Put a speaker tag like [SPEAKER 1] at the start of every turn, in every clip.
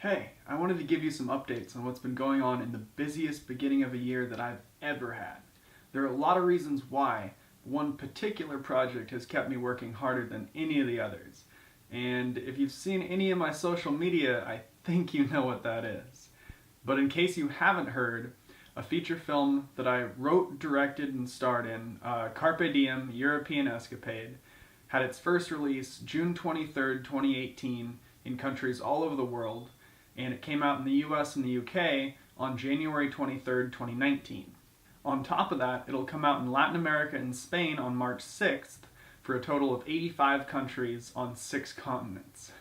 [SPEAKER 1] Hey, I wanted to give you some updates on what's been going on in the busiest beginning of a year that I've ever had. There are a lot of reasons why. One particular project has kept me working harder than any of the others. And if you've seen any of my social media, I think you know what that is. But in case you haven't heard, a feature film that I wrote, directed, and starred in, Carpe Diem, European Escapade, had its first release June 23rd, 2018 in countries all over the world, and it came out in the US and the UK on January 23rd, 2019. On top of that, it'll come out in Latin America and Spain on March 6th for a total of 85 countries on 6 continents.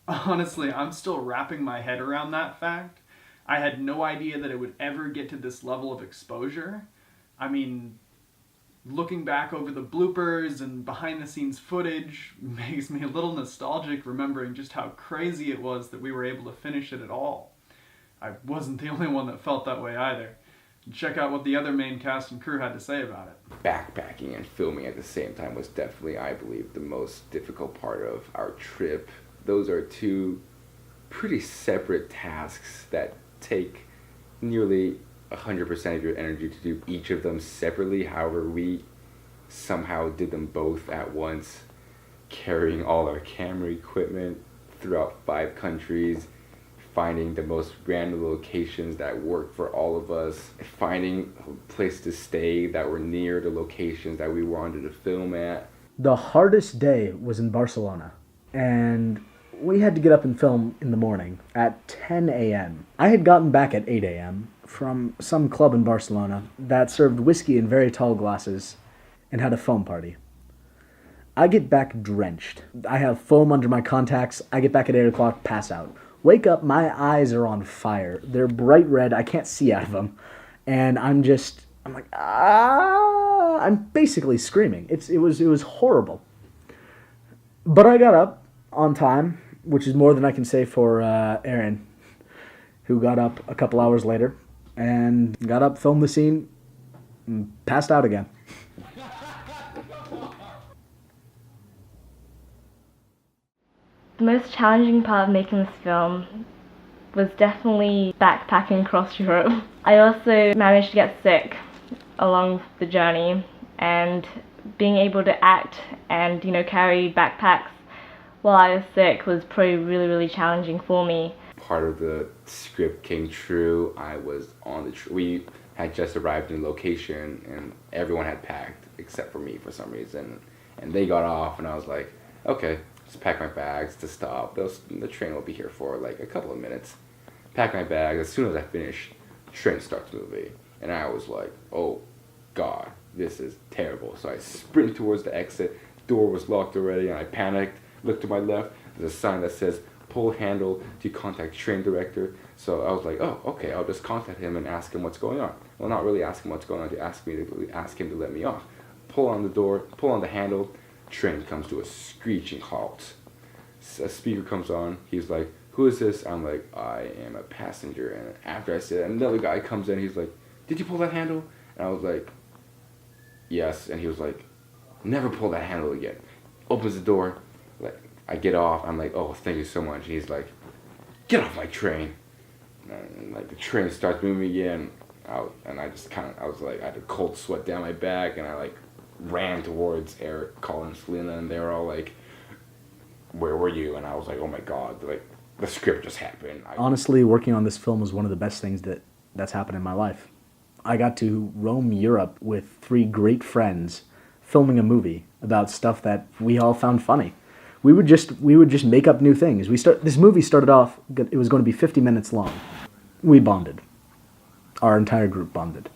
[SPEAKER 1] Honestly, I'm still wrapping my head around that fact. I had no idea that it would ever get to this level of exposure. I mean, looking back over the bloopers and behind-the-scenes footage makes me a little nostalgic, remembering just how crazy it was that we were able to finish it at all. I wasn't the only one that felt that way either. Check out what the other main cast and crew had to say about it.
[SPEAKER 2] Backpacking and filming at the same time was definitely, I believe, the most difficult part of our trip. Those are two pretty separate tasks that take nearly 100% of your energy to do each of them separately. However, we somehow did them both at once, carrying all our camera equipment throughout 5 countries, finding the most random locations that worked for all of us, finding a place to stay that were near the locations that we wanted to film at.
[SPEAKER 3] The hardest day was in Barcelona, and we had to get up and film in the morning at 10 a.m. I had gotten back at 8 a.m. from some club in Barcelona that served whiskey in very tall glasses and had a foam party. I get back drenched. I have foam under my contacts. I get back at 8 o'clock, pass out. Wake up, my eyes are on fire. They're bright red. I can't see out of them. And I'm like, ah! I'm basically screaming. It was horrible. But I got up on time, which is more than I can say for Aaron, who got up a couple hours later and got up, filmed the scene, and passed out again.
[SPEAKER 4] The most challenging part of making this film was definitely backpacking across Europe. I also managed to get sick along the journey, and being able to act and, carry backpacks while I was sick was probably really challenging for me.
[SPEAKER 2] Part of the script came true. I was on the we had just arrived in location and everyone had packed except for me for some reason, and they got off and I was like, okay, just pack my bags to stop. The train will be here for like a couple of minutes. Pack my bags. As soon as I finish, the train starts moving and I was like, oh god, this is terrible. So I sprint towards the exit. Door was locked already and I panicked. Looked to my left, there's a sign that says pull handle to contact train director. So I was like, oh, okay, I'll just contact him and ask him what's going on. Well, not really ask him what's going on, to ask him to let me off. Pull on the door, pull on the handle, train comes to a screeching halt. A speaker comes on, he's like, who is this? I'm like, I am a passenger. And after I said, another guy comes in, he's like, did you pull that handle? And I was like, yes. And he was like, never pull that handle again. Opens the door. Like, I get off, I'm like, oh, thank you so much. And he's like, get off my train. And like the train starts moving again. And I just I was like, I had a cold sweat down my back, and I like ran towards Eric, Colin, Selena, and they were all like, where were you? And I was like, oh my god, like the script just happened.
[SPEAKER 3] Honestly, working on this film was one of the best things that's happened in my life. I got to roam Europe with 3 great friends, filming a movie about stuff that we all found funny. We would just make up new things. This movie started off, it was going to be 50 minutes long. We bonded. Our entire group bonded.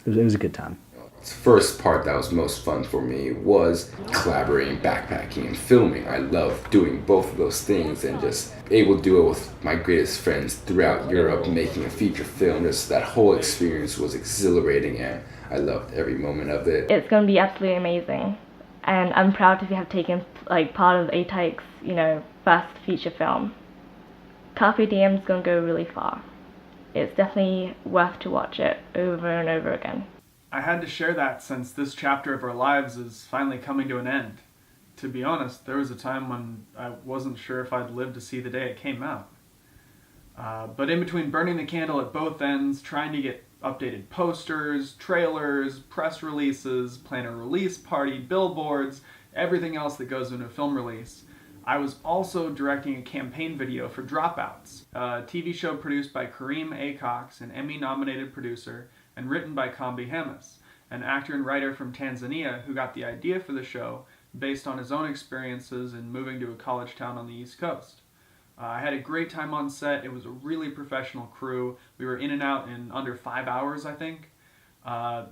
[SPEAKER 3] It was a good time.
[SPEAKER 2] The first part that was most fun for me was collaborating, backpacking, and filming. I love doing both of those things and just able to do it with my greatest friends throughout Europe, making a feature film. Just that whole experience was exhilarating and I loved every moment of it.
[SPEAKER 4] It's going to be absolutely amazing. And I'm proud to have taken part of ATAEC's, first feature film. Carpe Diem is going to go really far. It's definitely worth to watch it over and over again.
[SPEAKER 1] I had to share that since this chapter of our lives is finally coming to an end. To be honest, there was a time when I wasn't sure if I'd live to see the day it came out. But in between burning the candle at both ends, trying to get updated posters, trailers, press releases, plan a release party, billboards, everything else that goes into a film release, I was also directing a campaign video for Dropouts, a TV show produced by Kareem Acox, an Emmy-nominated producer, and written by Kambi Hamis, an actor and writer from Tanzania who got the idea for the show based on his own experiences in moving to a college town on the East Coast. I had a great time on set. It was a really professional crew. We were in and out in under 5 hours, I think.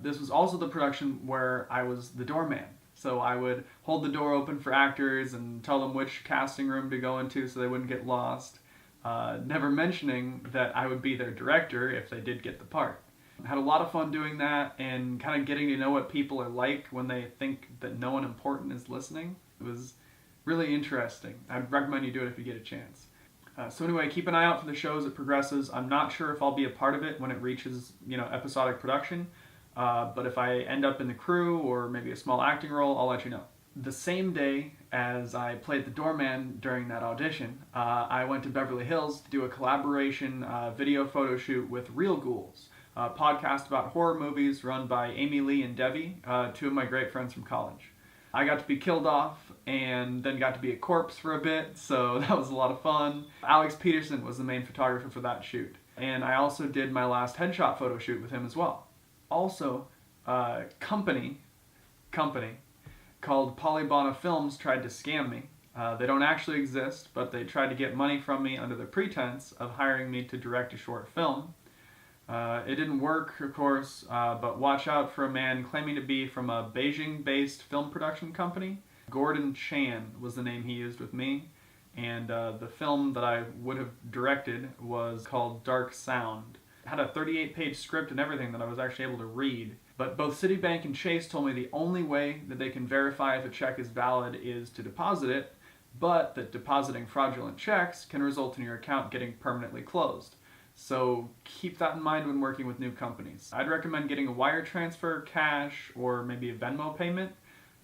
[SPEAKER 1] This was also the production where I was the doorman. So I would hold the door open for actors and tell them which casting room to go into so they wouldn't get lost. Never mentioning that I would be their director if they did get the part. I had a lot of fun doing that and kind of getting to know what people are like when they think that no one important is listening. It was really interesting. I'd recommend you do it if you get a chance. So anyway, keep an eye out for the show as it progresses. I'm not sure if I'll be a part of it when it reaches, episodic production. But if I end up in the crew or maybe a small acting role, I'll let you know. The same day as I played the doorman during that audition, I went to Beverly Hills to do a collaboration video photo shoot with Real Ghouls, a podcast about horror movies run by Amy Lee and Debbie, two of my great friends from college. I got to be killed off and then got to be a corpse for a bit, so that was a lot of fun. Alex Peterson was the main photographer for that shoot. And I also did my last headshot photo shoot with him as well. Also, a company called Polybana Films tried to scam me. They don't actually exist, but they tried to get money from me under the pretense of hiring me to direct a short film. It didn't work, of course, but watch out for a man claiming to be from a Beijing-based film production company. Gordon Chan was the name he used with me, and the film that I would have directed was called Dark Sound. It had a 38-page script and everything that I was actually able to read, but both Citibank and Chase told me the only way that they can verify if a check is valid is to deposit it, but that depositing fraudulent checks can result in your account getting permanently closed. So keep that in mind when working with new companies. I'd recommend getting a wire transfer, cash, or maybe a Venmo payment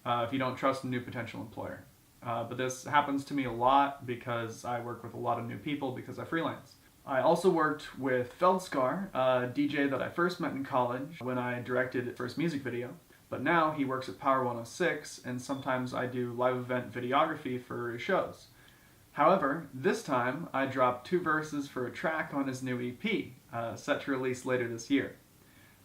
[SPEAKER 1] if you don't trust a new potential employer. But this happens to me a lot because I work with a lot of new people because I freelance. I also worked with Feldskar, a DJ that I first met in college when I directed his first music video. But now he works at Power 106, and sometimes I do live event videography for his shows. However, this time I dropped 2 verses for a track on his new EP, set to release later this year.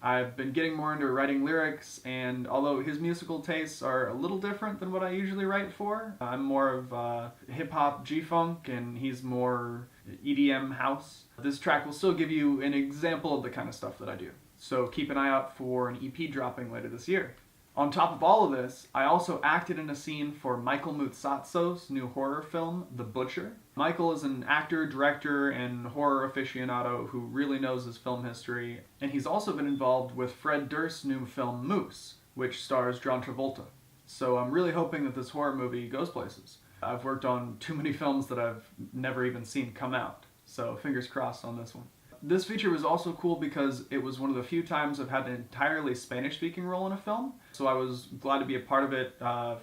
[SPEAKER 1] I've been getting more into writing lyrics, and although his musical tastes are a little different than what I usually write for, I'm more of hip-hop G-funk, and he's more EDM house. This track will still give you an example of the kind of stuff that I do, so keep an eye out for an EP dropping later this year. On top of all of this, I also acted in a scene for Michael Mutsatso's new horror film, The Butcher. Michael is an actor, director, and horror aficionado who really knows his film history, and he's also been involved with Fred Durst's new film, Moose, which stars John Travolta. So I'm really hoping that this horror movie goes places. I've worked on too many films that I've never even seen come out, so fingers crossed on this one. This feature was also cool because it was one of the few times I've had an entirely Spanish-speaking role in a film, so I was glad to be a part of it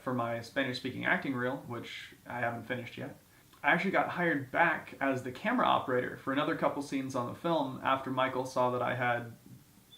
[SPEAKER 1] for my Spanish-speaking acting reel, which I haven't finished yet. I actually got hired back as the camera operator for another couple scenes on the film after Michael saw that I had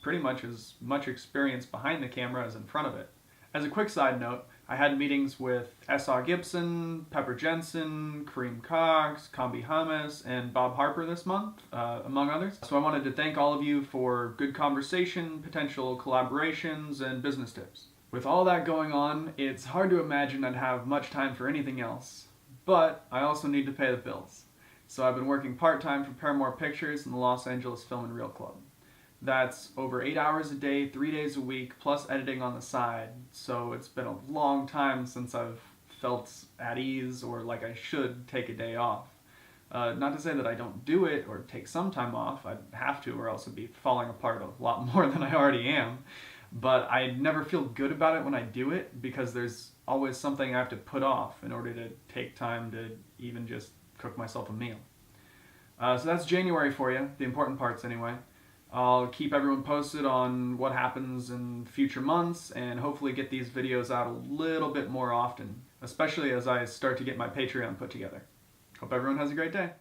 [SPEAKER 1] pretty much as much experience behind the camera as in front of it. As a quick side note, I had meetings with S.R. Gibson, Pepper Jensen, Kareem Cox, Kambi Hamis, and Bob Harper this month, among others. So I wanted to thank all of you for good conversation, potential collaborations, and business tips. With all that going on, it's hard to imagine I'd have much time for anything else, but I also need to pay the bills. So I've been working part-time for Paramore Pictures and the Los Angeles Film and Reel Club. That's over 8 hours a day, 3 days a week, plus editing on the side. So it's been a long time since I've felt at ease or like I should take a day off. Not to say that I don't do it or take some time off. I'd have to or else I'd be falling apart a lot more than I already am. But I never feel good about it when I do it because there's always something I have to put off in order to take time to even just cook myself a meal. So that's January for you, the important parts anyway. I'll keep everyone posted on what happens in future months and hopefully get these videos out a little bit more often, especially as I start to get my Patreon put together. Hope everyone has a great day.